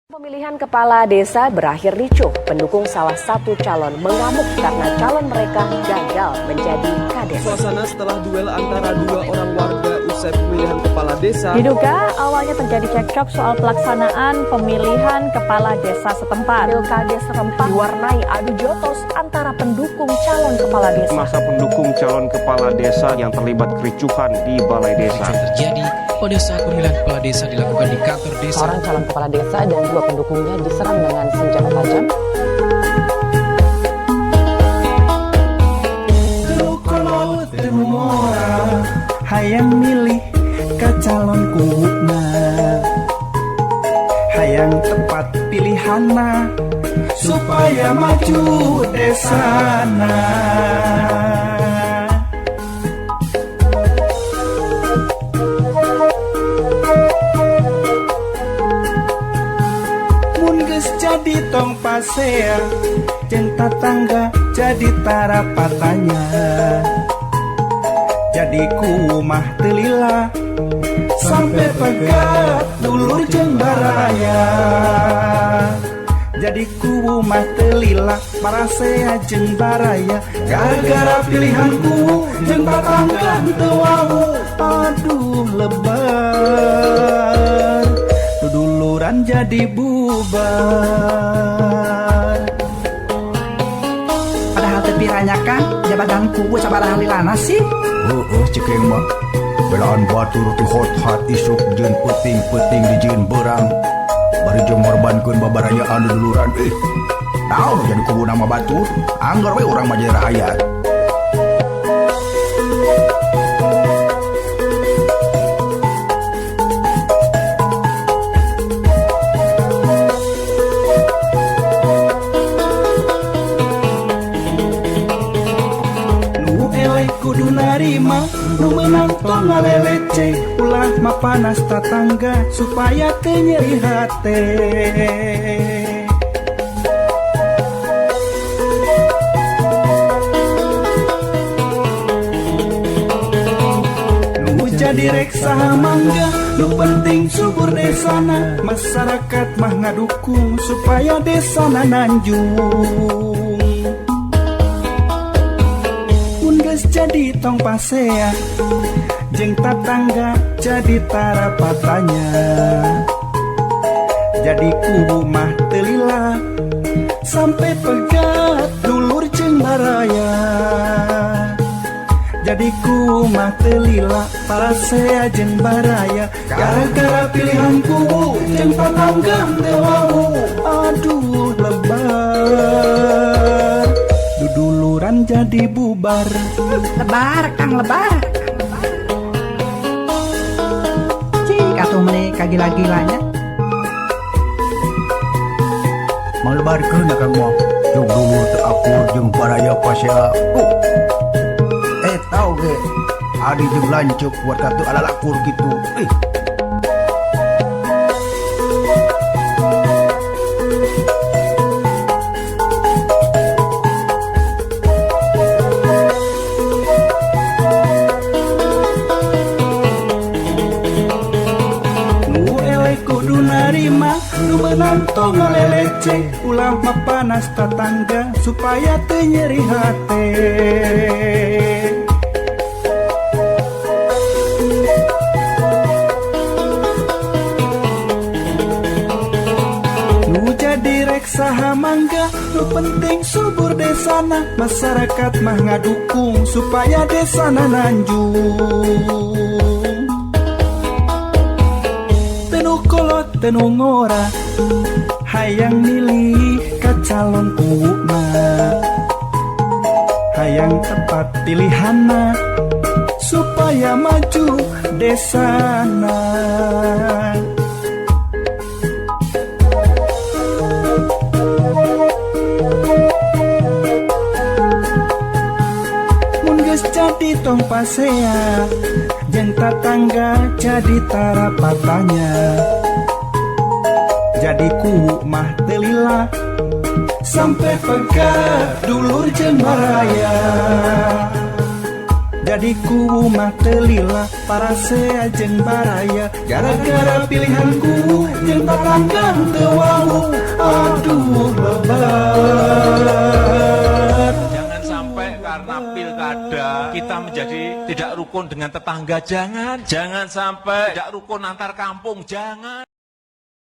Pemilihan kepala desa berakhir ricuh. Pendukung salah satu calon mengamuk karena calon mereka gagal menjadi kades. Suasana setelah duel antara dua orang warga usai pemilihan kepala desa. Diduga awalnya terjadi cekcok soal pelaksanaan pemilihan kepala desa setempat. Pilkada serempak diwarnai adu jotos antara pendukung calon kepala desa. Masa pendukung calon kepala desa yang terlibat kericuhan di balai desa. Terjadi pada saat pemilihan kepala desa dilakukan di kantor desa. Seorang calon kepala desa dan dua pendukungnya diserang dengan senjata tajam. Hayang milih ke calon kuna, hayang tepat pilihanna supaya maju desana. Mun geus jadi tong pasea, jeung tatangga jadi tarapatanya. Jadi kumah telila sampai pegat dulur jeung baraya. Jadi kumah telila parasea jeung baraya. Gara-gara pilihanku jeung tatangga teu wau. Aduh lebar, duduluran jadi bubar. Padahal tepiranya kan jabatan kubu sabaraha lilana sih. Cekeng mah belaan batur ti hot hat isuk jeung peuting-peuting di jieun beurang bari jeung ngorbankeun babarayaan duluran naon jadi kubu nama batur anggar we urang mah jadi rakyat. Kudu narima, nu menang tong ngalelece. Ulah mah panas tatangga supaya teu nyeri hate. Nu jadi rek saha mangga, nu penting subur desana. Masyarakat mah ngadukung supaya desana nanjung. Jadi tong pasea jeung tatangga jadi tarapatanya. Jadi kubu mah telila sampai pegat dulur jeung baraya. Jadi kubu mah telila parasea jeung baraya. Gara-gara pilihan kubu jeung tatangga teu wau. Aduh lebar, duduluran jadi bubar. Lebar, Kang lebar. Cik atuh mereka gila-gilanya. Malebarkeun Kang mah jeung dulur teu akur jeung baraya pasea. Tau ge adi jeung lanceuk buat katu alalakur kitu. Nu menang tong ngalelece. Ulah mah panas tatangga supaya teu nyeri hate. Nu jadi rek saha mangga, nu penting subur desana. Masyarakat mah ngadukung supaya desana nanjung. Tenu ngora hayang milih ke calon kuna, hayang tepat pilihanna supaya maju desana. Mun geus jadi tong pasea jeung tatangga jadi tarapatanya. Jadi kubu mah telila sampai pegat dulur jeung baraya. Jadi ku mah telila para saya jeung baraya gara-gara pilihanku jeung tatanggang teu wau. Aduh bebat. Jangan sampai karena pilkada kita menjadi tidak rukun dengan tetangga, jangan sampai tidak rukun antar kampung, jangan.